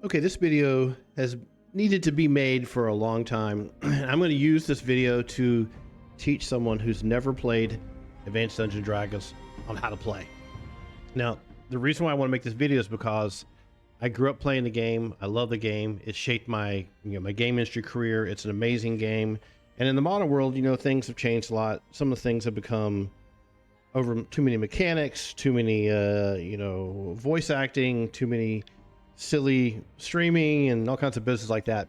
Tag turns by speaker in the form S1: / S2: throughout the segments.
S1: Okay, this video has needed to be made for a long time. I'm going to use this video to teach someone who's never played Advanced Dungeons & Dragons on how to play. Now, the reason why I want to make this video is because I grew up playing the game. I love the game. It shaped my, my game industry career. It's an amazing game. And in the modern world, things have changed a lot. Some of the things have become over too many mechanics, too many, voice acting, too many silly streaming and all kinds of business like that,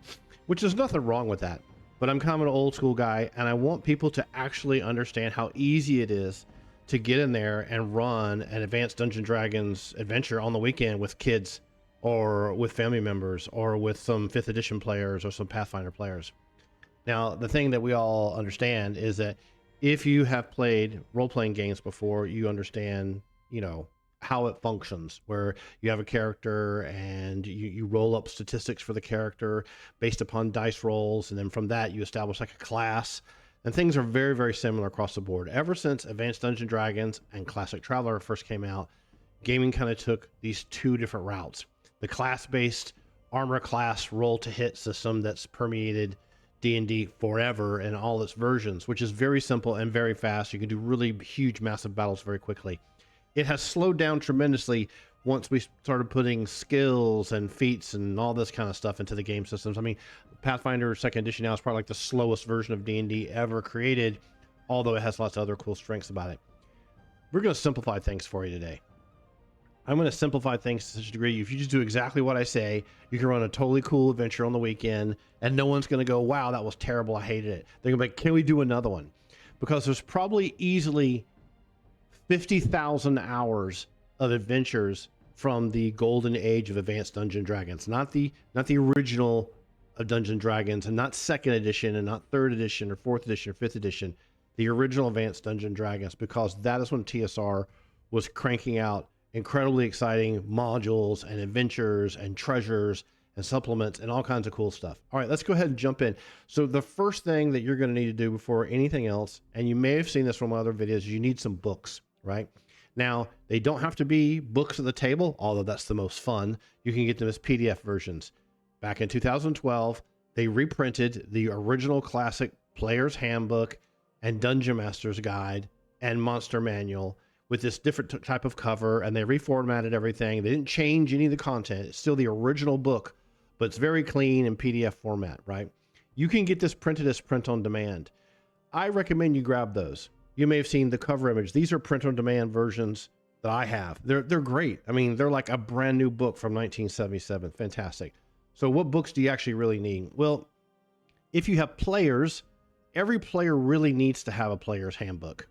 S1: which there's nothing wrong with that. But I'm kind of an old school guy, and I want people to actually understand how easy it is to get in there and run an Advanced Dungeons & Dragons adventure on the weekend with kids or with family members or with some 5th edition players or some Pathfinder players. Now, the thing that we all understand is that if you have played role-playing games before, you understand, how it functions, where you have a character and you roll up statistics for the character based upon dice rolls, and then from that you establish like a class, and things are very, very similar across the board. Ever since Advanced Dungeons & Dragons and Classic Traveler first came out, gaming kind of took these two different routes. The class-based armor class roll to hit system that's permeated D&D forever in all its versions, which is very simple and very fast. You can do really huge, massive battles very quickly. It has slowed down tremendously once we started putting skills and feats and all this kind of stuff into the game systems. I mean, Pathfinder 2nd edition now is probably like the slowest version of D&D ever created, although it has lots of other cool strengths about it. We're going to simplify things for you today. I'm going to simplify things to such a degree. If you just do exactly what I say, you can run a totally cool adventure on the weekend, and no one's going to go, wow, that was terrible, I hated it. They're going to be like, can we do another one? Because there's probably easily 50,000 hours of adventures from the golden age of Advanced Dungeons & Dragons, not the original of Dungeons & Dragons, and not 2nd edition, and not 3rd edition, or 4th edition, or 5th edition, the original Advanced Dungeons & Dragons, because that is when TSR was cranking out incredibly exciting modules and adventures and treasures and supplements and all kinds of cool stuff. All right, let's go ahead and jump in. So the first thing that you're going to need to do before anything else, and you may have seen this from my other videos, you need some books. Right now, they don't have to be books at the table, although that's the most fun. You can get them as PDF versions. Back in 2012, they reprinted the original classic Player's Handbook and Dungeon Master's Guide and Monster Manual with this different type of cover, and they reformatted everything. They didn't change any of the content. It's still the original book, but it's very clean in PDF format, right? You can get this printed as print on demand. I recommend you grab those. You may have seen the cover image. These are print-on-demand versions that I have. They're great. I mean, they're like a brand new book from 1977. Fantastic. So what books do you actually really need? Well, if you have players, every player really needs to have a player's handbook.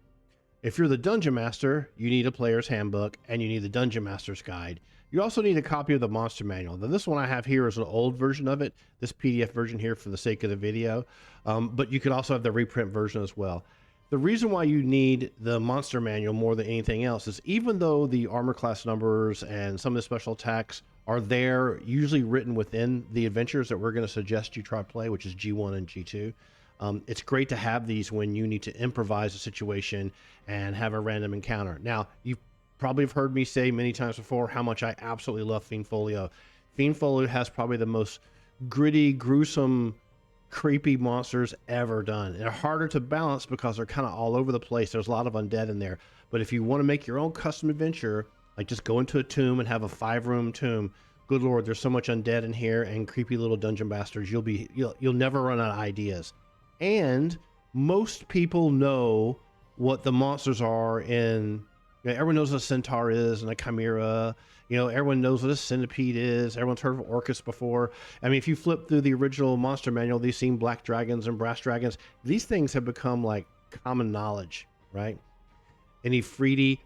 S1: If you're the Dungeon Master, you need a player's handbook, and you need the Dungeon Master's Guide. You also need a copy of the Monster Manual. Now, this one I have here is an old version of it, this PDF version here for the sake of the video, but you could also have the reprint version as well. The reason why you need the Monster Manual more than anything else is, even though the armor class numbers and some of the special attacks are there, usually written within the adventures that we're going to suggest you try play, which is G1 and G2, it's great to have these when you need to improvise a situation and have a random encounter. Now, you probably have heard me say many times before how much I absolutely love Fiend Folio. Fiend Folio has probably the most gritty, gruesome, creepy monsters ever done. They're harder to balance because they're kind of all over the place. There's a lot of undead in there. But if you want to make your own custom adventure, like just go into a tomb and have a 5-room tomb, good lord, there's so much undead in here and creepy little dungeon bastards. You'll never run out of ideas. And most people know what the monsters are in. Everyone knows what a centaur is and a chimera. Everyone knows what a centipede is. Everyone's heard of Orcus before. I mean, if you flip through the original Monster Manual, you've seen black dragons and brass dragons. These things have become like common knowledge, right? Any Ifriti,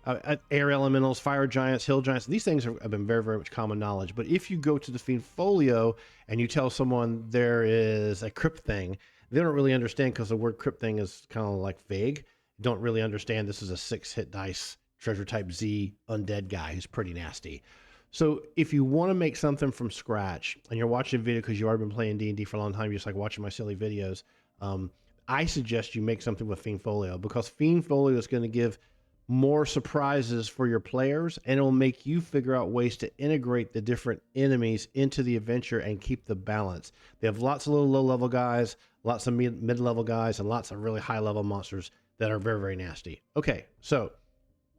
S1: air elementals, fire giants, hill giants, these things have been very, very much common knowledge. But if you go to the Fiend Folio and you tell someone there is a crypt thing, they don't really understand, because the word crypt thing is kind of like vague. Don't really understand this is a 6-hit dice treasure type Z undead guy who's pretty nasty. So if you want to make something from scratch and you're watching a video because you've already been playing D&D for a long time, you just like watching my silly videos, I suggest you make something with Fiend Folio, because Fiend Folio is going to give more surprises for your players, and it'll make you figure out ways to integrate the different enemies into the adventure and keep the balance. They have lots of little low-level guys, lots of mid-level guys, and lots of really high-level monsters that are very, very nasty. Okay, so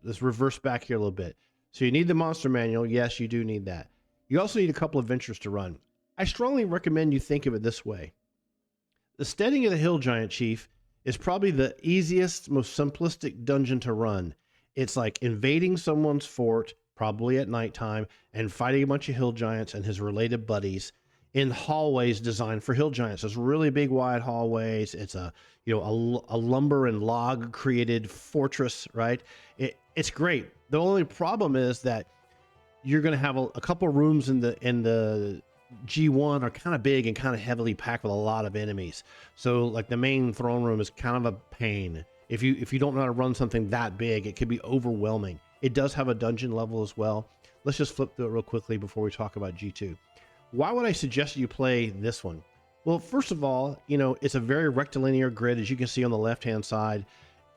S1: let's reverse back here a little bit. So you need the monster manual. Yes, you do need that. You also need a couple of adventures to run. I strongly recommend you think of it this way. The Steading of the Hill Giant Chief is probably the easiest, most simplistic dungeon to run. It's like invading someone's fort, probably at nighttime, and fighting a bunch of hill giants and his related buddies in hallways designed for hill giants. There's really big, wide hallways. It's a lumber and log created fortress, right? It's great. The only problem is that you're going to have a couple rooms in the G1 are kind of big and kind of heavily packed with a lot of enemies. So like the main throne room is kind of a pain. If you don't know how to run something that big, it could be overwhelming. It does have a dungeon level as well. Let's just flip through it real quickly before we talk about G2. Why would I suggest you play this one? Well, first of all, it's a very rectilinear grid, as you can see on the left-hand side.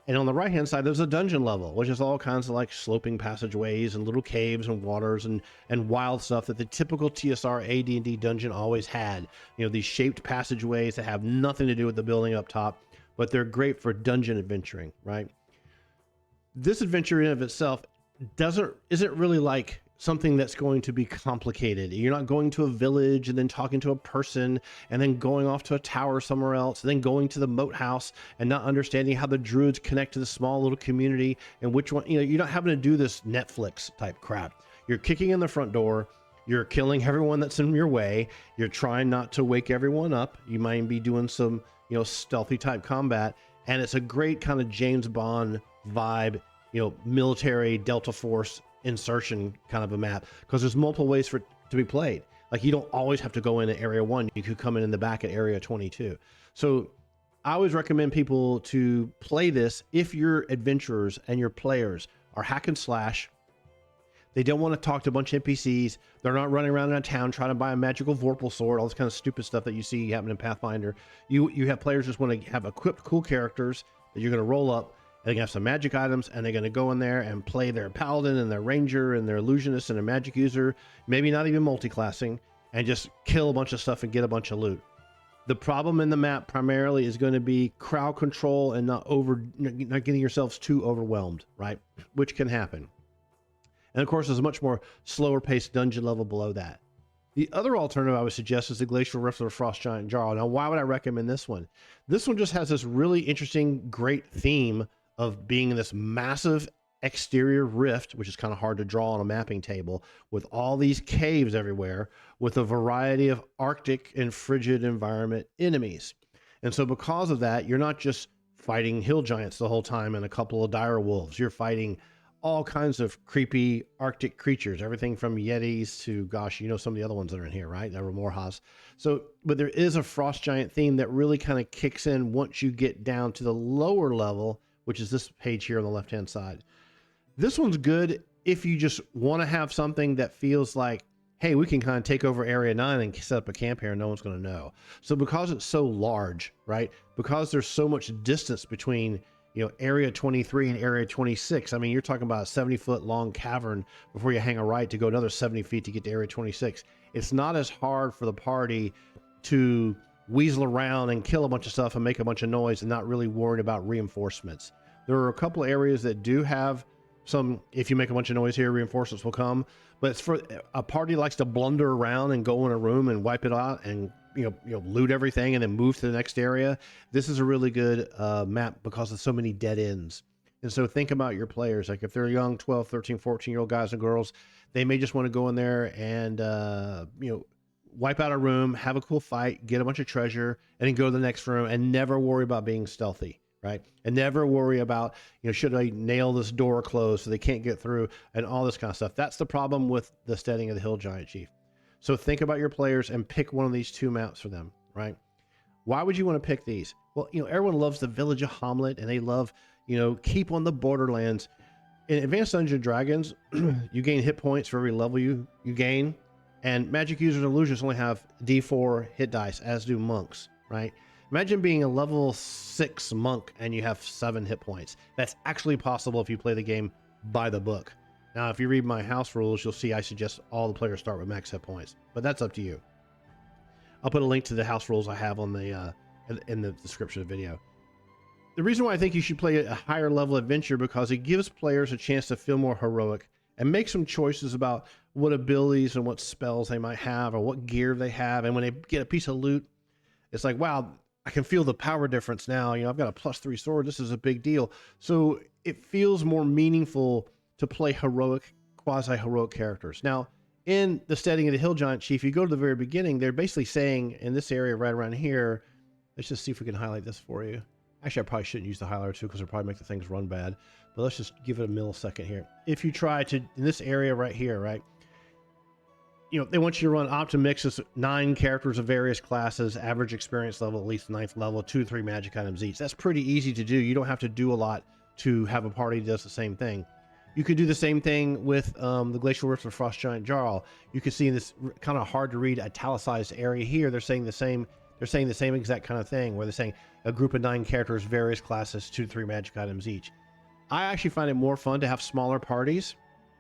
S1: And on the right-hand side, there's a dungeon level, which is all kinds of like sloping passageways and little caves and waters and wild stuff that the typical TSR AD&D dungeon always had. These shaped passageways that have nothing to do with the building up top, but they're great for dungeon adventuring, right? This adventure in of itself isn't really like something that's going to be complicated. You're not going to a village and then talking to a person and then going off to a tower somewhere else and then going to the moat house and not understanding how the druids connect to the small little community and which one. You're not having to do this Netflix type crap. You're kicking in the front door. You're killing everyone that's in your way. You're trying not to wake everyone up. You might be doing some, stealthy type combat. And it's a great kind of James Bond vibe, military Delta Force insertion kind of a map, because there's multiple ways for it to be played. Like you don't always have to go in at area 1. You could come in the back at area 22. So I always recommend people to play this if your adventurers and your players are hack and slash. They don't want to talk to a bunch of NPCs. They're not running around in a town trying to buy a magical Vorpal sword, all this kind of stupid stuff that you see happen in Pathfinder. You have players just want to have equipped cool characters that you're going to roll up. They're going to have some magic items, and they're going to go in there and play their paladin and their ranger and their illusionist and their magic user, maybe not even multi-classing, and just kill a bunch of stuff and get a bunch of loot. The problem in the map primarily is going to be crowd control and not getting yourselves too overwhelmed, right? Which can happen. And of course, there's a much more slower paced dungeon level below that. The other alternative I would suggest is the Glacial Rift of the Frost Giant Jarl. Now, why would I recommend this one? This one just has this really interesting, great theme of being in this massive exterior rift, which is kind of hard to draw on a mapping table, with all these caves everywhere, with a variety of Arctic and frigid environment enemies. And so because of that, you're not just fighting hill giants the whole time and a couple of dire wolves. You're fighting all kinds of creepy Arctic creatures, everything from Yetis to, gosh, some of the other ones that are in here, right? There were Morhas. So, but there is a frost giant theme that really kind of kicks in once you get down to the lower level, which is this page here on the left-hand side. This one's good if you just want to have something that feels like, hey, we can kind of take over Area 9 and set up a camp here and no one's going to know. So because it's so large, right? Because there's so much distance between, Area 23 and Area 26. I mean, you're talking about a 70-foot long cavern before you hang a right to go another 70 feet to get to Area 26. It's not as hard for the party to weasel around and kill a bunch of stuff and make a bunch of noise and not really worried about reinforcements. There are a couple of areas that do have some, if you make a bunch of noise here, reinforcements will come, but it's for a party likes to blunder around and go in a room and wipe it out and loot everything and then move to the next area. This is a really good map because of so many dead ends. And so think about your players. Like if they're young, 12, 13, 14-year-old guys and girls, they may just want to go in there and, wipe out a room, have a cool fight, get a bunch of treasure, and then go to the next room and never worry about being stealthy, right? And never worry about, should I nail this door closed so they can't get through and all this kind of stuff. That's the problem with the Steading of the Hill Giant Chief. So think about your players and pick one of these two maps for them, right? Why would you want to pick these? Well, everyone loves the Village of Hamlet and they love, keep on the Borderlands. In Advanced Dungeons and Dragons, you gain hit points for every level you gain. And magic users and illusions only have D4 hit dice, as do monks, right? Imagine being a level 6 monk and you have 7 hit points. That's actually possible if you play the game by the book. Now, if you read my house rules, you'll see I suggest all the players start with max hit points, but that's up to you. I'll put a link to the house rules I have on the in the description of the video. The reason why I think you should play a higher level adventure because it gives players a chance to feel more heroic and make some choices about what abilities and what spells they might have or what gear they have. And when they get a piece of loot, it's like, wow, I can feel the power difference now. You know, I've got a +3 sword. This is a big deal. So it feels more meaningful to play heroic, quasi-heroic characters. Now, in the setting of the Hill Giant Chief, you go to the very beginning, they're basically saying in this area right around here, let's just see if we can highlight this for you. Actually, I probably shouldn't use the highlighter too because it'll probably make the things run bad. But let's just give it a millisecond here. If you try to, in this area right here, right? You know, they want you to run Optimix's 9 characters of various classes, average experience level, at least 9th level, 2 to 3 magic items each. That's pretty easy to do. You don't have to do a lot to have a party that does the same thing. You could do the same thing with the Glacial Rifts of Frost Giant Jarl. You can see in this kind of hard to read italicized area here, they're saying the same. They're saying the same exact kind of thing, where they're saying a group of 9 characters, various classes, 2 to 3 magic items each. I actually find it more fun to have smaller parties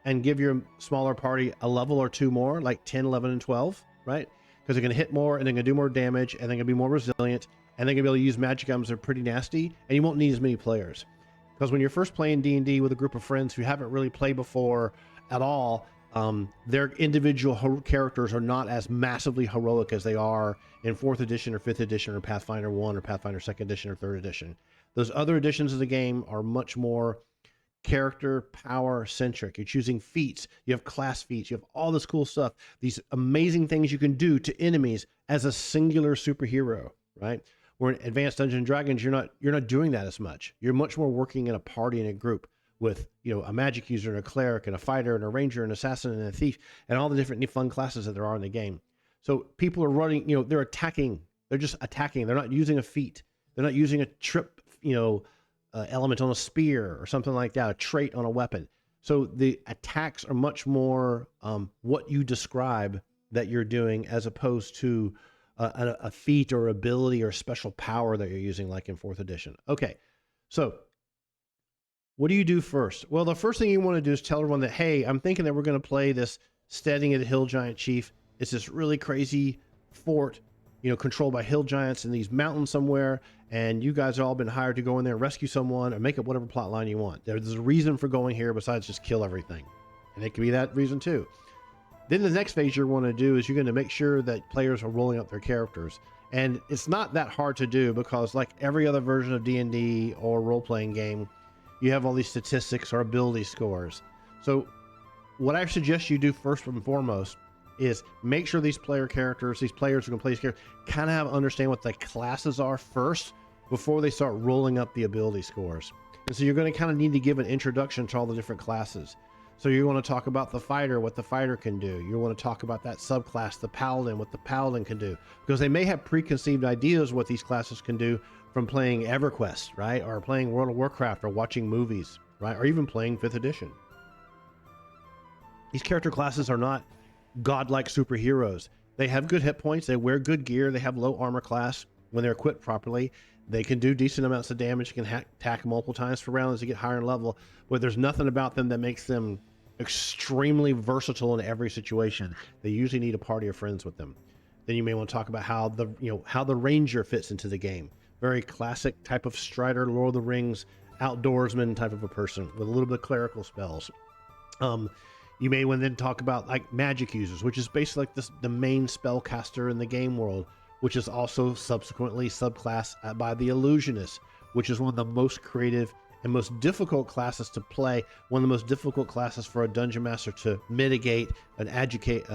S1: and give your smaller party a level or 2 more, like 10, 11, and 12, right? Because they're going to hit more, and they're going to do more damage, and they're going to be more resilient, and they're going to be able to use magic items that are pretty nasty, and you won't need as many players. Because when you're first playing D&D with a group of friends who haven't really played before at all, their individual characters are not as massively heroic as they are in 4th edition or 5th edition or Pathfinder 1 or Pathfinder 2nd edition or 3rd edition. Those other editions of the game are much more character power centric. You're choosing feats, you have class feats, you have all this cool stuff, these amazing things you can do to enemies as a singular superhero, right? Where in Advanced Dungeons and Dragons, you're not doing that as much. You're much more working in a party, in a group with, you know, a magic user and a cleric and a fighter and a ranger and an assassin and a thief and all the different fun classes that there are in the game. So people are running, you know, they're attacking. They're just attacking. They're not using a feat. They're not using a trip, you know, element on a spear or something like that, a trait on a weapon. So the attacks are much more what you describe that you're doing as opposed to a feat or ability or special power that you're using like in 4th edition. Okay, so what do you do first? Well, the first thing you want to do is tell everyone that, hey, I'm thinking that we're going to play this Steading of the Hill Giant Chief. It's this really crazy fort, you know, controlled by hill giants in these mountains somewhere, and you guys have all been hired to go in there and rescue someone or make up whatever plot line you want. There's a reason for going here besides just kill everything, and it can be that reason too. Then the next phase you want to do is you're going to make sure that players are rolling up their characters, and it's not that hard to do because like every other version of D&D or role-playing game, you have all these statistics or ability scores. So what I suggest you do first and foremost is make sure these players who can play these characters kind of understand what the classes are first before they start rolling up the ability scores. And so you're going to kind of need to give an introduction to all the different classes. So you want to talk about the fighter, what the fighter can do. You want to talk about that subclass, the paladin, what the paladin can do. Because they may have preconceived ideas what these classes can do from playing EverQuest, right? Or playing World of Warcraft or watching movies, right? Or even playing 5th edition. These character classes are not godlike superheroes. They have good hit points. They wear good gear. They have low armor class. When they're equipped properly, they can do decent amounts of damage. You can attack multiple times per round as you get higher in level, but there's nothing about them that makes them extremely versatile in every situation. They usually need a party of friends with them. Then you may want to talk about how the ranger fits into the game. Very classic type of Strider, Lord of the Rings, outdoorsman type of a person with a little bit of clerical spells. You may want to then talk about like magic users, which is basically like the main spellcaster in the game world, which is also subsequently subclassed by the illusionist, which is one of the most creative and most difficult classes to play, one of the most difficult classes for a dungeon master to mitigate and adjudicate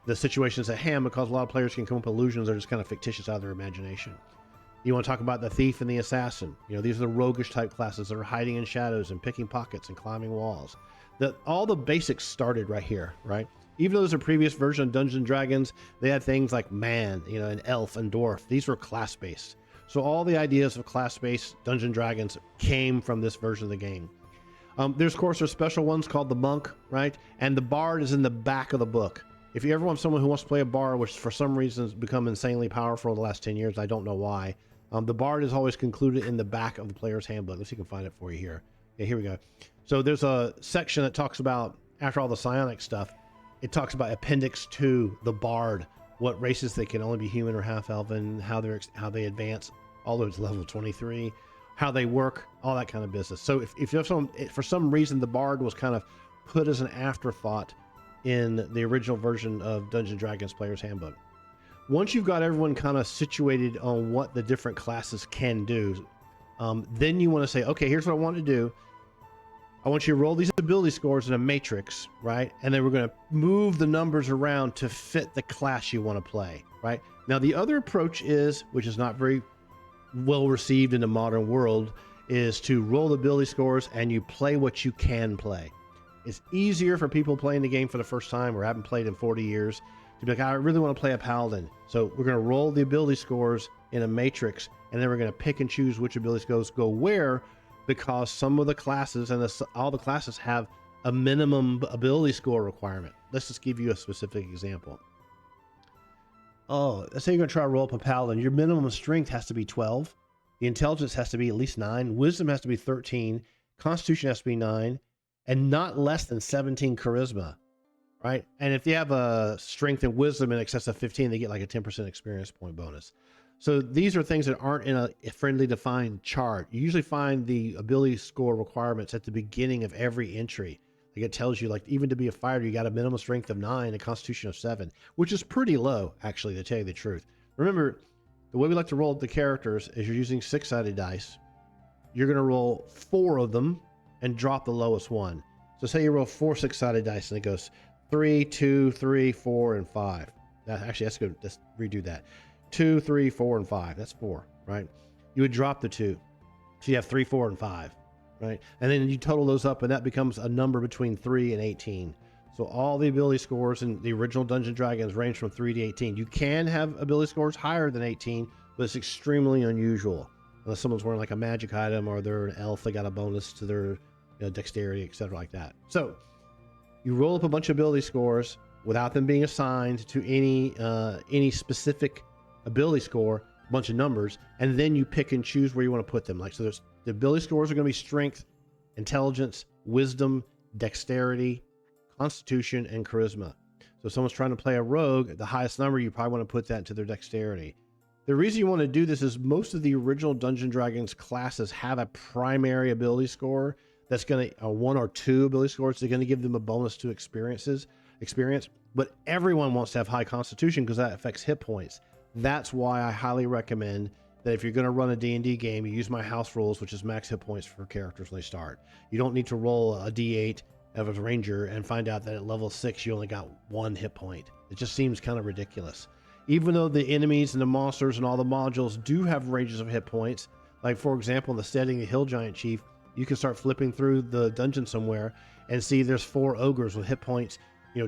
S1: the situations at hand, because a lot of players can come up with illusions that are just kind of fictitious out of their imagination. You want to talk about the thief and the assassin. You know, these are the roguish type classes that are hiding in shadows and picking pockets and climbing walls. All the basics started right here, right? Even though there's a previous version of Dungeons and Dragons, they had things like man, you know, and elf and dwarf. These were class-based. So all the ideas of class-based Dungeons and Dragons came from this version of the game. There's, of course, there's special ones called the monk, right? And the bard is in the back of the book. If you ever want someone who wants to play a bard, which for some reason has become insanely powerful in the last 10 years, I don't know why. The bard is always concluded in the back of the player's handbook. Let's see if we can find it for you here. Okay, here we go. So there's a section that talks about, after all the psionic stuff, it talks about Appendix 2, the bard, what races they can only be human or half-elven, how they advance all those level 23, how they work, all that kind of business. So if there's for some reason the bard was kind of put as an afterthought in the original version of Dungeons & Dragons Player's Handbook. Once you've got everyone kind of situated on what the different classes can do, then you want to say, okay, here's what I want to do. I want you to roll these ability scores in a matrix, right? And then we're going to move the numbers around to fit the class you want to play, right? Now, the other approach is, which is not very well received in the modern world, is to roll the ability scores and you play what you can play. It's easier for people playing the game for the first time or haven't played in 40 years to be like, I really want to play a paladin. So we're going to roll the ability scores in a matrix, and then we're going to pick and choose which ability scores go where, because some of the classes and all the classes have a minimum ability score requirement. Let's just give you a specific example. Oh, let's say you're going to try to roll up a paladin. Your minimum strength has to be 12. The intelligence has to be at least 9. Wisdom has to be 13. Constitution has to be 9. And not less than 17 charisma, right? And if they have a strength and wisdom in excess of 15, they get like a 10% experience point bonus. So these are things that aren't in a friendly defined chart. You usually find the ability score requirements at the beginning of every entry. Like it tells you, like, even to be a fighter, you got a minimum strength of 9, a constitution of 7, which is pretty low, actually, to tell you the truth. Remember, the way we like to roll the characters is you're using 6-sided dice. You're going to roll 4 of them and drop the lowest one. So say you roll 4 6-sided dice and it goes 3, 2, 3, 4, and 5. Actually, that's good. Let's redo that. 2, 3, 4, and 5. That's 4, right? You would drop the 2. So you have 3, 4, and 5, right? And then you total those up and that becomes a number between 3 and 18. So all the ability scores in the original Dungeons & Dragons range from 3 to 18. You can have ability scores higher than 18, but it's extremely unusual. Unless someone's wearing like a magic item or they're an elf, they got a bonus to their dexterity, etc., like that. So you roll up a bunch of ability scores without them being assigned to any specific ability score, a bunch of numbers, and then you pick and choose where you want to put them. Like, so there's the ability scores are going to be strength, intelligence, wisdom, dexterity, constitution, and charisma. So if someone's trying to play a rogue, the highest number, you probably want to put that into their dexterity. The reason you want to do this is most of the original Dungeons & Dragons classes have a primary ability score that's going to 1 or 2 ability scores. They're going to give them a bonus to experience, but everyone wants to have high constitution because that affects hit points. That's why I highly recommend that if you're going to run a D&D game, you use my house rules, which is max hit points for characters when they start. You don't need to roll a D8 of a ranger and find out that at level 6 you only got 1 hit point. It just seems kind of ridiculous. Even though the enemies and the monsters and all the modules do have ranges of hit points, like for example in the setting, the Hill Giant Chief, you can start flipping through the dungeon somewhere and see there's 4 ogres with hit points,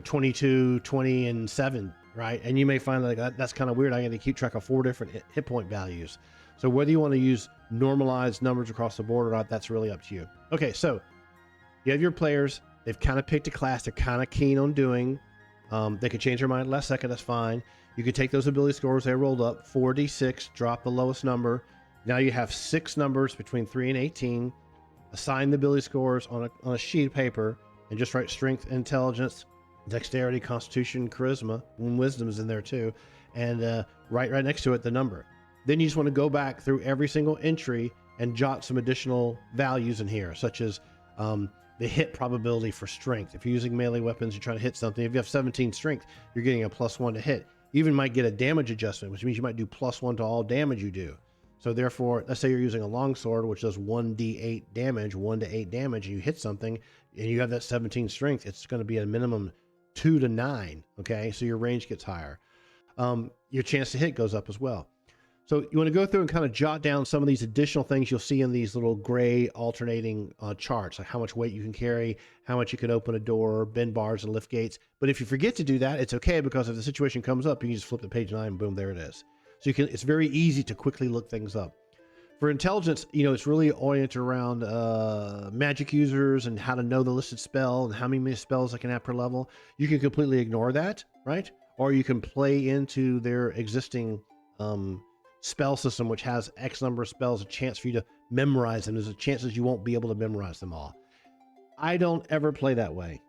S1: 22, 20, and 7, right? And you may find like that's kind of weird. I got to keep track of 4 different hit point values. So whether you want to use normalized numbers across the board or not, that's really up to you. Okay, so you have your players. They've kind of picked a class they're kind of keen on doing. They could change their mind last second. That's fine. You could take those ability scores they rolled up, 4d6, drop the lowest number. Now you have 6 numbers between 3 and 18. Assign the ability scores on a sheet of paper and just write strength, intelligence, dexterity, constitution, charisma, and wisdom is in there too. And right next to it, the number. Then you just want to go back through every single entry and jot some additional values in here, such as the hit probability for strength. If you're using melee weapons, you're trying to hit something. If you have 17 strength, you're getting a +1 to hit. You even might get a damage adjustment, which means you might do +1 to all damage you do. So therefore, let's say you're using a longsword, which does 1d8 damage, 1 to 8 damage, and you hit something, and you have that 17 strength, it's going to be a minimum 2 to 9, okay? So your range gets higher. Your chance to hit goes up as well. So you want to go through and kind of jot down some of these additional things you'll see in these little gray alternating charts, like how much weight you can carry, how much you can open a door, bend bars, and lift gates. But if you forget to do that, it's okay, because if the situation comes up, you can just flip to page 9, and boom, there it is. So it's very easy to quickly look things up. For intelligence, it's really oriented around magic users and how to know the listed spell and how many spells I can have per level. You can completely ignore that, right? Or you can play into their existing spell system, which has X number of spells, a chance for you to memorize them. There's a chance that you won't be able to memorize them all. I don't ever play that way.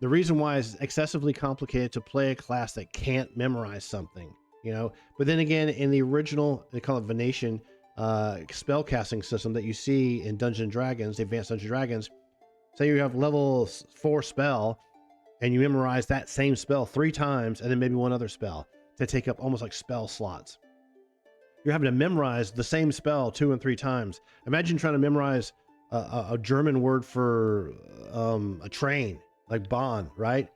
S1: The reason why is excessively complicated to play a class that can't memorize something, you know? But then again, in the original, they call it Venation spell casting system that you see in Dungeons and Dragons, the Advanced Dungeons and Dragons, say you have level 4 spell and you memorize that same spell 3 times and then maybe one other spell to take up almost like spell slots. You're having to memorize the same spell 2 and 3 times. Imagine trying to memorize a German word for a train, like Bahn, right?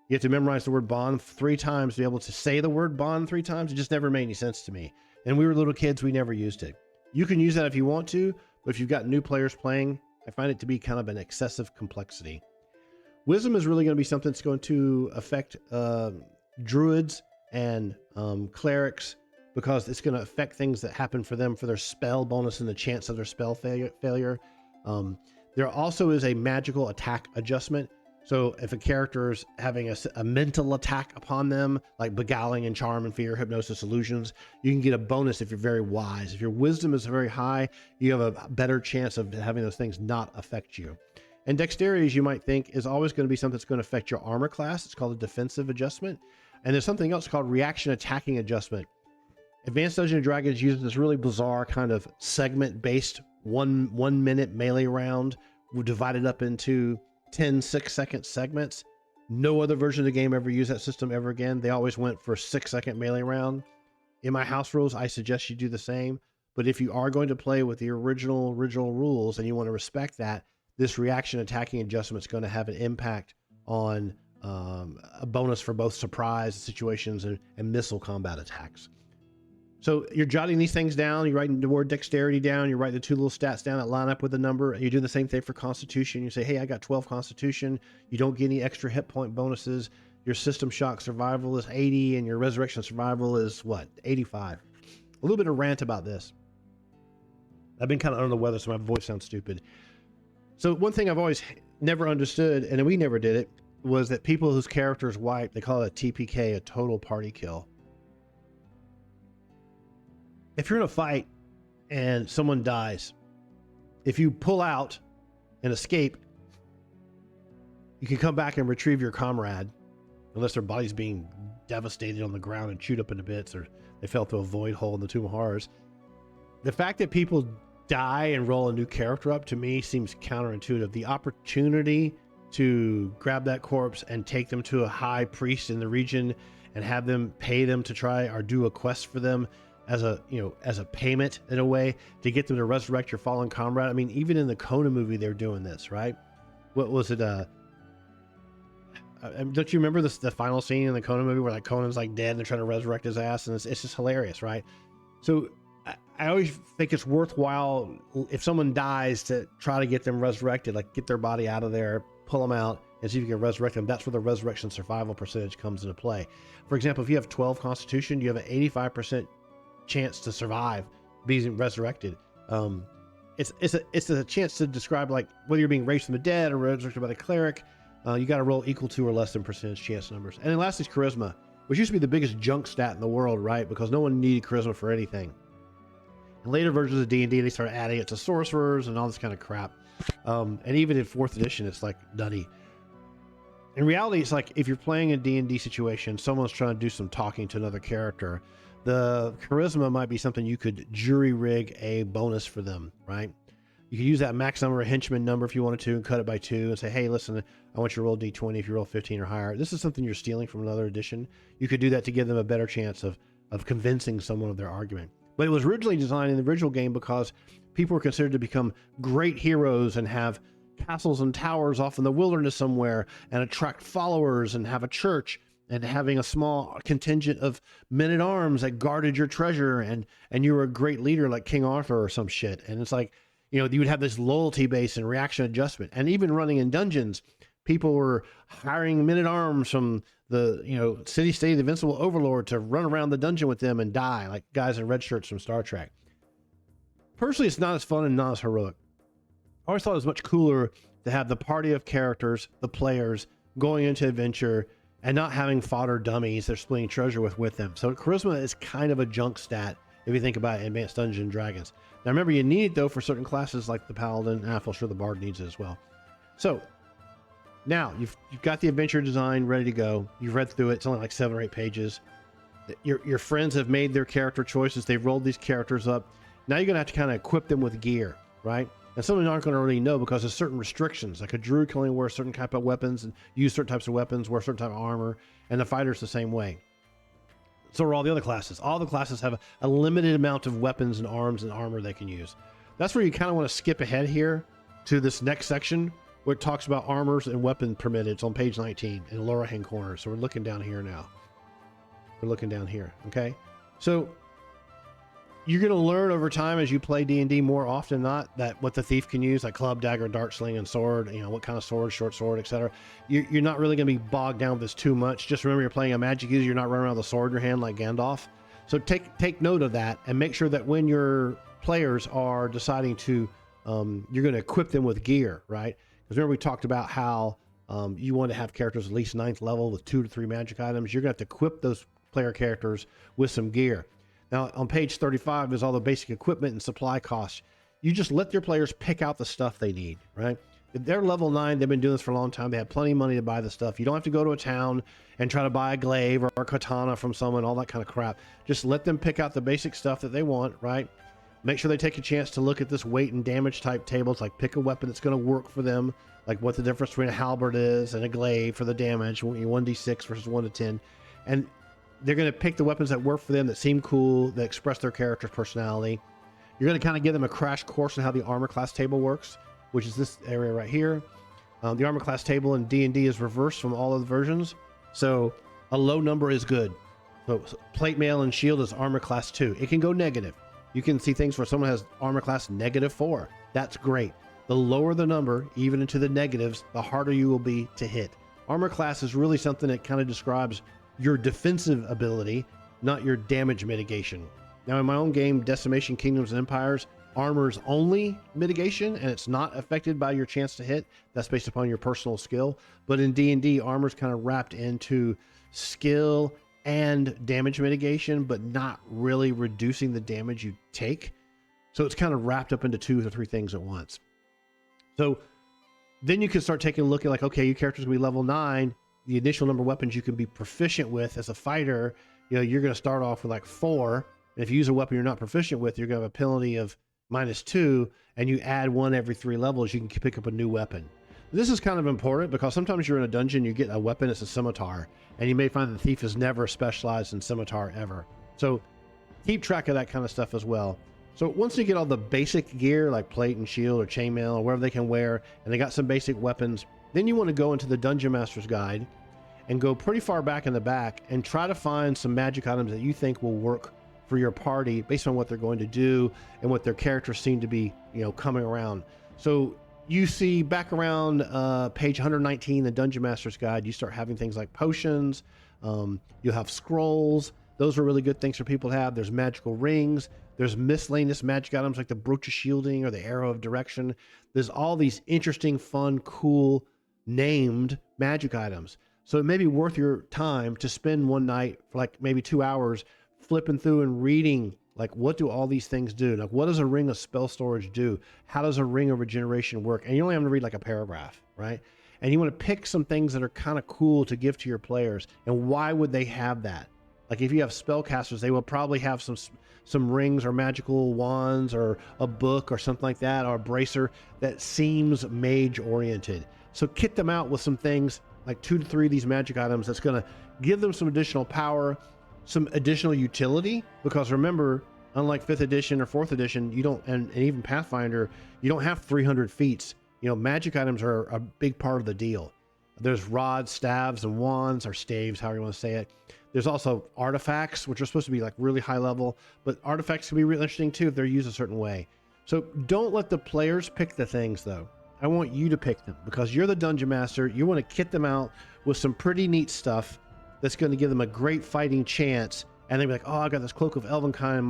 S1: You have to memorize the word Bahn 3 times to be able to say the word Bahn 3 times. It just never made any sense to me. And we were little kids, we never used it. You can use that if you want to, but if you've got new players playing, I find it to be kind of an excessive complexity. Wisdom is really going to be something that's going to affect druids and clerics, because it's going to affect things that happen for them for their spell bonus and the chance of their spell failure. There also is a magical attack adjustment. So if a character is having a mental attack upon them, like beguiling and charm and fear, hypnosis, illusions, you can get a bonus if you're very wise. If your wisdom is very high, you have a better chance of having those things not affect you. And dexterity, as you might think, is always going to be something that's going to affect your armor class. It's called a defensive adjustment. And there's something else called reaction attacking adjustment. Advanced Dungeons and Dragons uses this really bizarre kind of segment-based one minute melee round. We divide it up into 10 6-second segments. No other version of the game ever used that system ever again. They always went for 6-second melee round. In my house rules, I suggest you do the same. But if you are going to play with the original rules and you want to respect that, this reaction attacking adjustment is going to have an impact on a bonus for both surprise situations and missile combat attacks. So you're jotting these things down, you're writing the word dexterity down, you're writing the 2 little stats down that line up with the number, and you do the same thing for constitution. You say, hey, I got 12 constitution. You don't get any extra hit point bonuses. Your system shock survival is 80, and your resurrection survival is what, 85. A little bit of rant about this. I've been kind of under the weather, so my voice sounds stupid. So one thing I've always never understood, and we never did it, was that people whose characters wipe, they call it a TPK, a total party kill. If you're in a fight and someone dies, if you pull out and escape, you can come back and retrieve your comrade, unless their body's being devastated on the ground and chewed up into bits, or they fell through a void hole in the Tomb of Horrors. The fact that people die and roll a new character up, to me, seems counterintuitive. The opportunity to grab that corpse and take them to a high priest in the region and have them pay them to try or do a quest for them as a, you know, as a payment in a way to get them to resurrect your fallen comrade. I mean, even in the Conan movie, they're doing this, right? What was it? Don't you remember the final scene in the Conan movie where like Conan's like dead and they're trying to resurrect his ass, and it's just hilarious, right? So I always think it's worthwhile if someone dies to try to get them resurrected, like get their body out of there, pull them out, and see if you can resurrect them. That's where the resurrection survival percentage comes into play. For example, if you have 12 constitution, you have an 85% chance to survive being resurrected. It's a chance to describe like whether you're being raised from the dead or resurrected by the cleric. You got to roll equal to or less than percentage chance numbers. And then last is charisma, which used to be the biggest junk stat in the world, right? Because no one needed charisma for anything. In later versions of D&D, they started adding it to sorcerers and all this kind of crap. And even in 4th edition, it's like nutty. In reality, it's like if you're playing a D&D situation, someone's trying to do some talking to another character, the charisma might be something you could jury rig a bonus for them, right? You could use that max number of henchman number if you wanted to and cut it by 2 and say, hey, listen, I want you to roll D20 if you roll 15 or higher. This is something you're stealing from another edition. You could do that to give them a better chance of convincing someone of their argument. But it was originally designed in the original game because people were considered to become great heroes and have castles and towers off in the wilderness somewhere and attract followers and have a church and having a small contingent of men-at-arms that guarded your treasure, and you were a great leader like King Arthur or some shit. And it's like, you know, you would have this loyalty base and reaction adjustment. And even running in dungeons, people were hiring men-at-arms from the, you know, city-state of the Invincible Overlord to run around the dungeon with them and die, like guys in red shirts from Star Trek. Personally, it's not as fun and not as heroic. I always thought it was much cooler to have the party of characters, the players, going into adventure, and not having fodder dummies they're splitting treasure with them. So charisma is kind of a junk stat if you think about it in Advanced Dungeons and Dragons. Now remember, you need it though for certain classes like the Paladin, and I feel sure the Bard needs it as well. So now you've got the adventure design ready to go. You've read through it. It's only like 7 or 8 pages. Your friends have made their character choices. They've rolled these characters up. Now you're going to have to kind of equip them with gear, right? And some of them aren't going to really know because there's certain restrictions. Like a druid can only wear certain type of weapons and use certain types of weapons, wear certain type of armor, and the fighter's the same way. So are all the other classes. All the classes have a limited amount of weapons and arms and armor they can use. That's where you kind of want to skip ahead here to this next section where it talks about armors and weapon permitted. It's on page 19 in the lower hand corner. So we're looking down here now. We're looking down here, okay? So you're going to learn over time as you play D&D more often than not that what the thief can use, like club, dagger, dart, sling, and sword, you know, what kind of sword, short sword, etc. You're not really going to be bogged down with this too much. Just remember you're playing a magic user. You're not running around with a sword in your hand like Gandalf. So take note of that and make sure that when your players are deciding to, you're going to equip them with gear, right? Because remember we talked about how you want to have characters at least 9th level with 2 to 3 magic items. You're going to have to equip those player characters with some gear. Now on page 35 is all the basic equipment and supply costs. You just let your players pick out the stuff they need, right? If they're level 9, they've been doing this for a long time. They have plenty of money to buy the stuff. You don't have to go to a town and try to buy a glaive or a katana from someone, all that kind of crap. Just let them pick out the basic stuff that they want, right? Make sure they take a chance to look at this weight and damage type tables, like pick a weapon that's going to work for them, like what the difference between a halberd is and a glaive for the damage, 1d6 versus 1 to 10. And they're going to pick the weapons that work for them, that seem cool, that express their character's personality. You're going to kind of give them a crash course on how the armor class table works, which is this area right here. The armor class table in D&D is reversed from all of the versions. So a low number is good. So plate mail and shield is armor class 2. It can go negative. You can see things where someone has armor class -4. That's great. The lower the number, even into the negatives, the harder you will be to hit. Armor class is really something that kind of describes your defensive ability, not your damage mitigation. Now in my own game, Decimation, Kingdoms and Empires, armor's only mitigation and it's not affected by your chance to hit. That's based upon your personal skill. But in D&D, armor's kind of wrapped into skill and damage mitigation, but not really reducing the damage you take. So it's kind of wrapped up into 2 or 3 things at once. So then you can start taking a look at like, okay, your character's gonna be level 9. The initial number of weapons you can be proficient with as a fighter, you know, you're going to start off with like 4. And if you use a weapon you're not proficient with, you're going to have a penalty of -2, and you add 1 every 3 levels, you can pick up a new weapon. This is kind of important because sometimes you're in a dungeon, you get a weapon, it's a scimitar, and you may find the thief is never specialized in scimitar ever. So keep track of that kind of stuff as well. So once you get all the basic gear like plate and shield or chainmail or whatever they can wear, and they got some basic weapons, then you want to go into the Dungeon Master's Guide and go pretty far back in the back and try to find some magic items that you think will work for your party based on what they're going to do and what their characters seem to be, you know, coming around. So you see back around page 119, the Dungeon Master's Guide, you start having things like potions. You'll have scrolls. Those are really good things for people to have. There's magical rings. There's miscellaneous magic items like the Brooch of Shielding or the Arrow of Direction. There's all these interesting, fun, cool, named magic items. So it may be worth your time to spend one night for like maybe 2 hours flipping through and reading, like, what do all these things do? Like, what does a ring of spell storage do? How does a ring of regeneration work? And you only have to read like a paragraph, right? And you want to pick some things that are kind of cool to give to your players. And why would they have that? Like if you have spellcasters, they will probably have some rings or magical wands or a book or something like that, or a bracer that seems mage oriented. So kit them out with some things like 2 to 3 of these magic items that's going to give them some additional power, some additional utility, because remember, unlike 5th edition or 4th edition, you don't, and even Pathfinder, you don't have 300 feats. You know, magic items are a big part of the deal. There's rods, staves, and wands, or staves, however you want to say it. There's also artifacts, which are supposed to be like really high level, but artifacts can be really interesting too if they're used a certain way. So don't let the players pick the things though. I want you to pick them because you're the dungeon master. You want to kit them out with some pretty neat stuff that's going to give them a great fighting chance. And they'll be like, oh, I got this cloak of Elvenkind.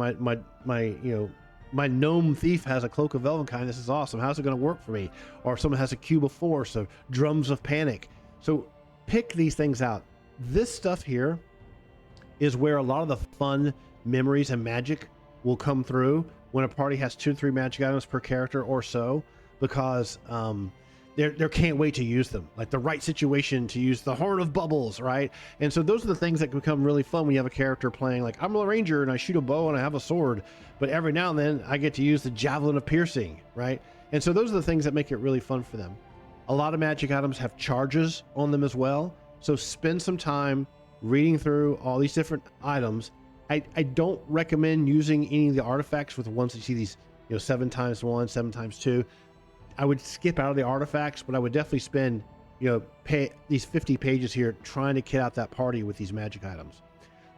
S1: My gnome thief has a cloak of Elvenkind. This is awesome. How's it going to work for me? Or if someone has a cube of force, or drums of panic. So pick these things out. This stuff here is where a lot of the fun memories and magic will come through when a party has 2 to 3 magic items per character or so, because they can't wait to use them, like the right situation to use the Horn of Bubbles, right? And so those are the things that become really fun when you have a character playing like, I'm a ranger and I shoot a bow and I have a sword, but every now and then I get to use the Javelin of Piercing, right? And so those are the things that make it really fun for them. A lot of magic items have charges on them as well, so spend some time reading through all these different items. I don't recommend using any of the artifacts with the ones that you see these, 7 times 1, 7 times 2. I would skip out of the artifacts, but I would definitely spend, pay these 50 pages here trying to kit out that party with these magic items.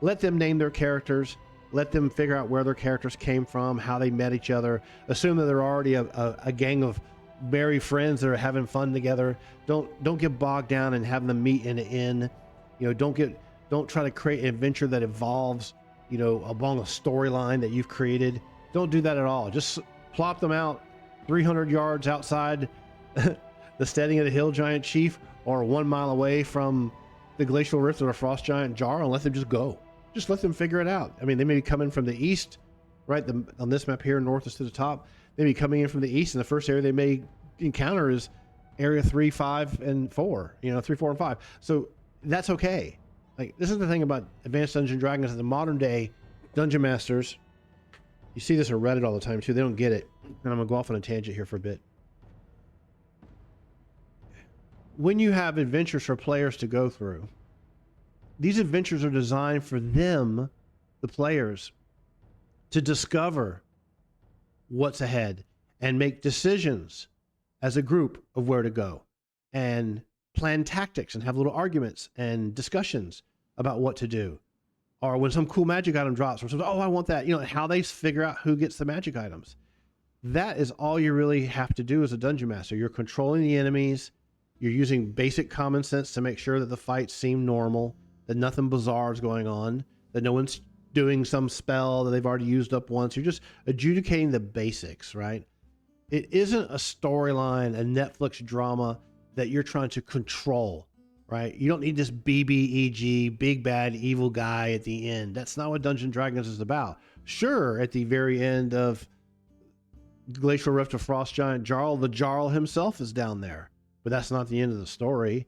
S1: Let them name their characters. Let them figure out where their characters came from, how they met each other. Assume that they're already a gang of merry friends that are having fun together. Don't get bogged down in having them meet in an inn. Don't try to create an adventure that evolves, along a storyline that you've created. Don't do that at all. Just plop them out 300 yards outside the steading of the hill giant chief, or 1 mile away from the glacial rift of the frost giant Jarl, and let them just go. Just let them figure it out. I mean, they may be coming from the east, right? On this map here, north is to the top. They may be coming in from the east, and the first area they may encounter is area 3, 5, and 4. 3, 4, and 5. So that's okay. Like, this is the thing about Advanced Dungeons and Dragons, the modern day dungeon masters. You see this on Reddit all the time too. They don't get it. And I'm gonna go off on a tangent here for a bit. When you have adventures for players to go through, these adventures are designed for them, the players, to discover what's ahead and make decisions as a group of where to go, and plan tactics and have little arguments and discussions about what to do. Or when some cool magic item drops, or something, oh, I want that, how they figure out who gets the magic items. That is all you really have to do as a dungeon master. You're controlling the enemies. You're using basic common sense to make sure that the fights seem normal, that nothing bizarre is going on, that no one's doing some spell that they've already used up once. You're just adjudicating the basics, right? It isn't a storyline, a Netflix drama that you're trying to control, right? You don't need this BBEG, big bad evil guy at the end. That's not what Dungeons & Dragons is about. Sure, at the very end of Glacial Rift of Frost Giant Jarl, the Jarl himself is down there, but that's not the end of the story.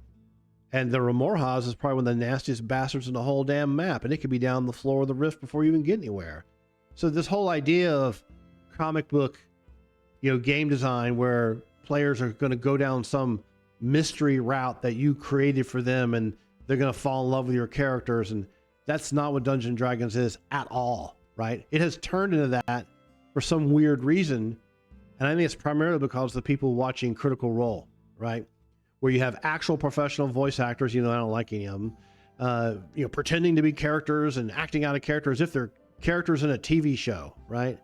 S1: And the Remorhaz is probably one of the nastiest bastards in the whole damn map, and it could be down the floor of the rift before you even get anywhere. So this whole idea of comic book, game design where players are going to go down some mystery route that you created for them, and they're going to fall in love with your characters, and that's not what Dungeons & Dragons is at all, right? It has turned into that for some weird reason, and I think it's primarily because of the people watching Critical Role, right? Where you have actual professional voice actors, I don't like any of them, pretending to be characters and acting out of character as if they're characters in a TV show, right?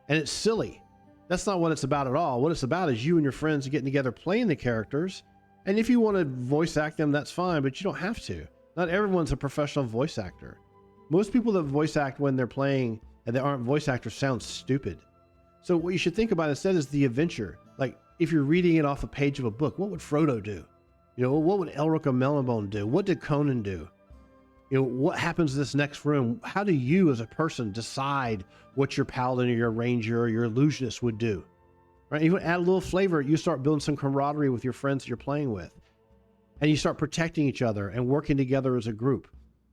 S1: And it's silly. That's not what it's about at all. What it's about is you and your friends getting together playing the characters. And if you want to voice act them, that's fine, but you don't have to. Not everyone's a professional voice actor. Most people that voice act when they're playing and they aren't voice actors sound stupid. So what you should think about instead is the adventure. Like, if you're reading it off a page of a book, what would Frodo do? What would Elric of Melonbone do? What did Conan do? What happens in this next room? How do you as a person decide what your paladin or your ranger or your illusionist would do? Right? You add a little flavor, you start building some camaraderie with your friends that you're playing with. And you start protecting each other and working together as a group.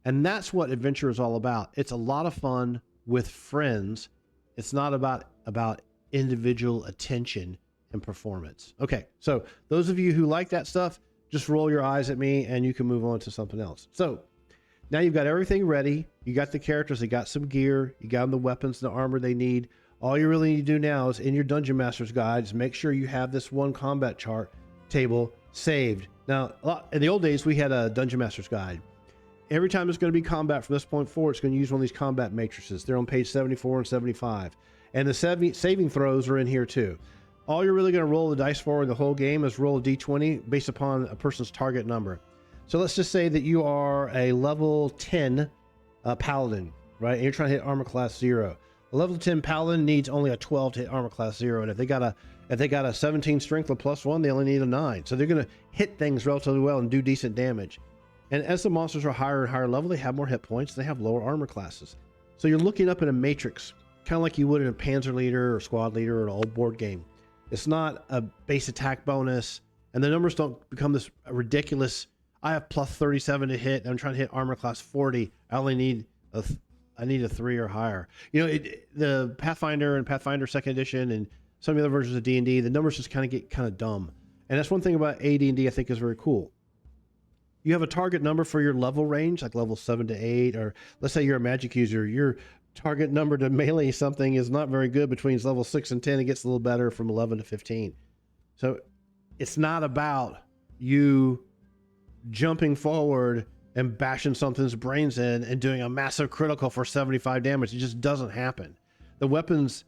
S1: And that's what adventure is all about. It's a lot of fun with friends. It's not about individual attention and performance. Okay, so those of you who like that stuff, just roll your eyes at me and you can move on to something else. So now you've got everything ready. You got the characters, they got some gear, you got them the weapons, the armor they need. All you really need to do now is in your Dungeon Master's Guide is make sure you have this one combat chart table saved. Now, in the old days, we had a Dungeon Master's Guide. Every time there's going to be combat from this point forward, it's going to use one of these combat matrices. They're on page 74 and 75. And the saving throws are in here too. All you're really going to roll the dice for in the whole game is roll a d20 based upon a person's target number. So let's just say that you are a level 10 paladin, right? And you're trying to hit armor class 0. A level 10 paladin needs only a 12 to hit armor class 0. And if they got a 17 strength with +1, they only need a 9. So they're going to hit things relatively well and do decent damage. And as the monsters are higher and higher level, they have more hit points, they have lower armor classes. So you're looking up in a matrix, kind of like you would in a Panzer Leader or Squad Leader or an old board game. It's not a base attack bonus, and the numbers don't become this ridiculous. I have plus 37 to hit, and I'm trying to hit armor class 40. I only need I need a 3 or higher. You know, the Pathfinder and Pathfinder 2nd Edition and some of the other versions of D&D, the numbers just kind of get kind of dumb. And that's one thing about AD&D I think is very cool. You have a target number for your level range, like level 7 to 8, or let's say you're a magic user, your target number to melee something is not very good between level 6 and 10. It gets a little better from 11 to 15. So it's not about you jumping forward and bashing something's brains in and doing a massive critical for 75 damage. It just doesn't happen. The weapons,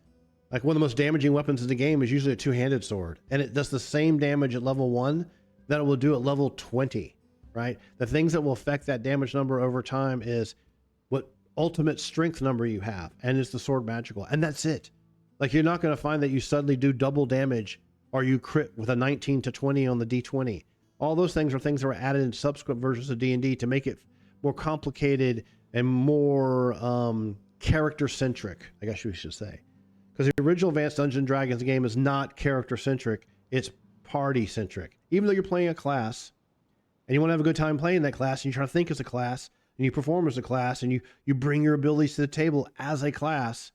S1: like one of the most damaging weapons in the game is usually a two-handed sword, and it does the same damage at level 1 that it will do at level 20. Right? The things that will affect that damage number over time is what ultimate strength number you have, and is the sword magical, and that's it. Like, you're not going to find that you suddenly do double damage or you crit with a 19 to 20 on the D20. All those things are things that were added in subsequent versions of D&D to make it more complicated and more character centric, I guess we should say, because the original Advanced Dungeons and Dragons game is not character centric, it's party centric. Even though you're playing a class and you want to have a good time playing that class, and you try to think as a class, and you perform as a class, and you bring your abilities to the table as a class,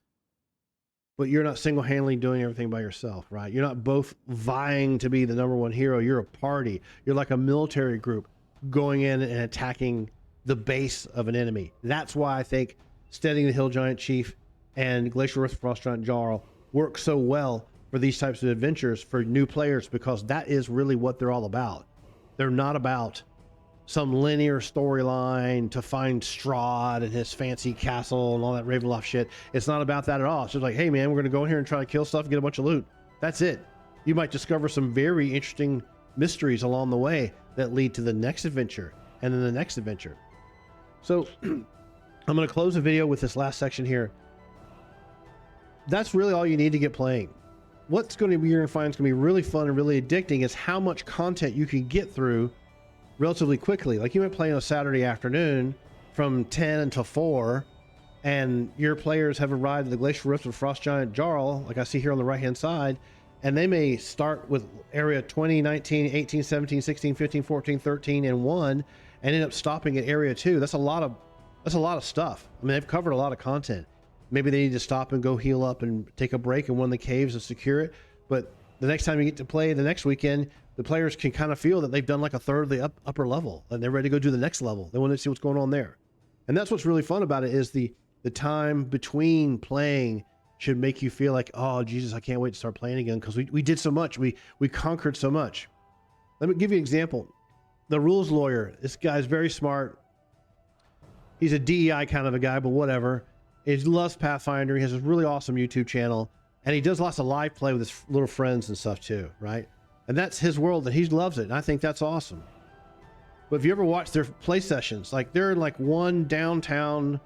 S1: but you're not single-handedly doing everything by yourself, right? You're not both vying to be the #1 hero. You're a party. You're like a military group going in and attacking the base of an enemy. That's why I think Steadying the Hill Giant Chief and Glacial Rift Frost Giant Jarl work so well for these types of adventures for new players, because that is really what they're all about. They're not about some linear storyline to find Strahd and his fancy castle and all that Ravenloft shit. It's not about that at all. It's just like, hey man, we're going to go in here and try to kill stuff and get a bunch of loot. That's it. You might discover some very interesting mysteries along the way that lead to the next adventure and then the next adventure. So I'm going to close the video with this last section here. That's really all you need to get playing. What's going to be, you're going to find is going to be really fun and really addicting is how much content you can get through relatively quickly. Like, you might play on a Saturday afternoon from 10 until 4, and your players have arrived at the Glacial Rift of Frost Giant Jarl, like I see here on the right hand side, and they may start with area 20, 19, 18, 17, 16, 15, 14, 13, and 1, and end up stopping at area 2. That's a lot of stuff. I mean, they've covered a lot of content. Maybe they need to stop and go heal up and take a break in one of the caves and secure it. But the next time you get to play the next weekend, the players can kind of feel that they've done like a third of the upper level, and they're ready to go do the next level. They want to see what's going on there. And that's what's really fun about it, is the time between playing should make you feel like, oh, Jesus, I can't wait to start playing again, because we did so much. We conquered so much. Let me give you an example. The rules lawyer, this guy's very smart. He's a DEI kind of a guy, but whatever. He loves Pathfinder. He has a really awesome YouTube channel, and he does lots of live play with his little friends and stuff too, right? And that's his world, and he loves it, and I think that's awesome. But if you ever watch their play sessions, like, they're in like one downtown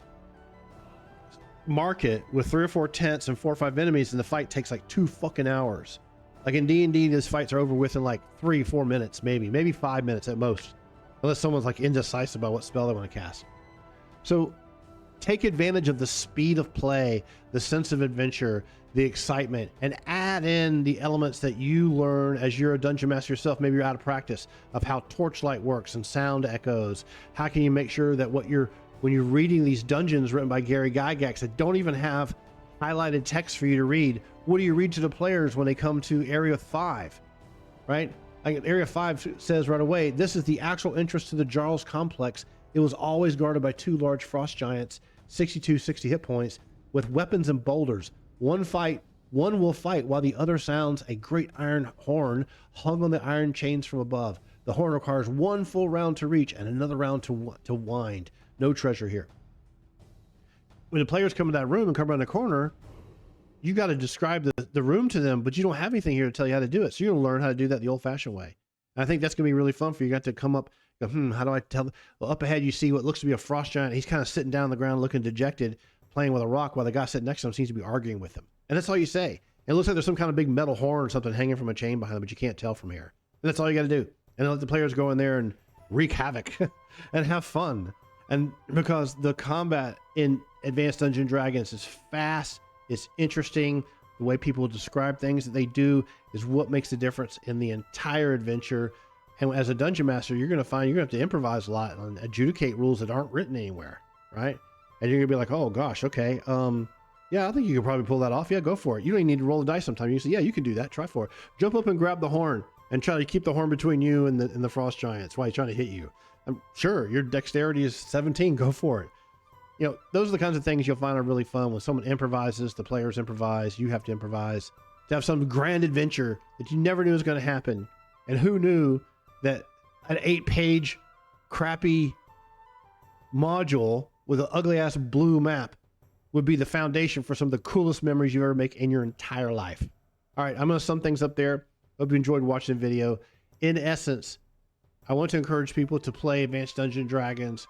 S1: market with 3 or 4 tents and 4 or 5 enemies, and the fight takes like 2 fucking hours. Like in D&D, these fights are over within like 3-4 minutes, maybe 5 minutes at most, unless someone's like indecisive about what spell they want to cast. So take advantage of the speed of play, the sense of adventure, the excitement, and add in the elements that you learn as you're a dungeon master yourself. Maybe you're out of practice of how torchlight works and sound echoes. How can you make sure that when you're reading these dungeons written by Gary Gygax that don't even have highlighted text for you to read, what do you read to the players when they come to Area 5, right? Like, Area 5 says right away, this is the actual entrance to the Jarl's complex. It was always guarded by 2 large frost giants, 60 hit points, with weapons and boulders. One will fight while the other sounds a great iron horn hung on the iron chains from above. The horn requires 1 full round to reach and another round to wind. No treasure here. When the players come in that room and come around the corner, you got to describe the room to them, but you don't have anything here to tell you how to do it. So you're going to learn how to do that the old-fashioned way. And I think that's going to be really fun for you. You got to come up, go, how do I tell? Well, up ahead, you see what looks to be a frost giant. He's kind of sitting down on the ground looking dejected, playing with a rock, while the guy sitting next to him seems to be arguing with him. And that's all you say. It looks like there's some kind of big metal horn or something hanging from a chain behind him, but you can't tell from here. And that's all you got to do. And let the players go in there and wreak havoc and have fun. And because the combat in Advanced Dungeons and Dragons is fast, it's interesting. The way people describe things that they do is what makes the difference in the entire adventure. And as a dungeon master, you're going to find you're going to have to improvise a lot and adjudicate rules that aren't written anywhere, right? And you're going to be like, oh gosh, okay, yeah, I think you could probably pull that off. Yeah, go for it. You don't even need to roll the dice sometimes. You say, yeah, you can do that. Try for it. Jump up and grab the horn and try to keep the horn between you and the frost giants while he's trying to hit you. I'm sure your dexterity is 17. Go for it. You know, those are the kinds of things you'll find are really fun when someone improvises, the players improvise, you have to improvise, to have some grand adventure that you never knew was going to happen. And who knew that an 8-page crappy module with an ugly ass blue map would be the foundation for some of the coolest memories you ever make in your entire life. All right, I'm going to sum things up there. Hope you enjoyed watching the video. In essence, I want to encourage people to play Advanced Dungeons & Dragons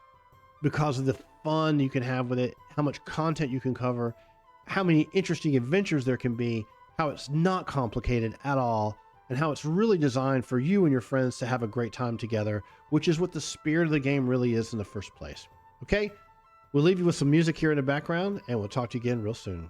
S1: because of the fun you can have with it, how much content you can cover, how many interesting adventures there can be, how it's not complicated at all, and how it's really designed for you and your friends to have a great time together, which is what the spirit of the game really is in the first place. Okay? We'll leave you with some music here in the background, and we'll talk to you again real soon.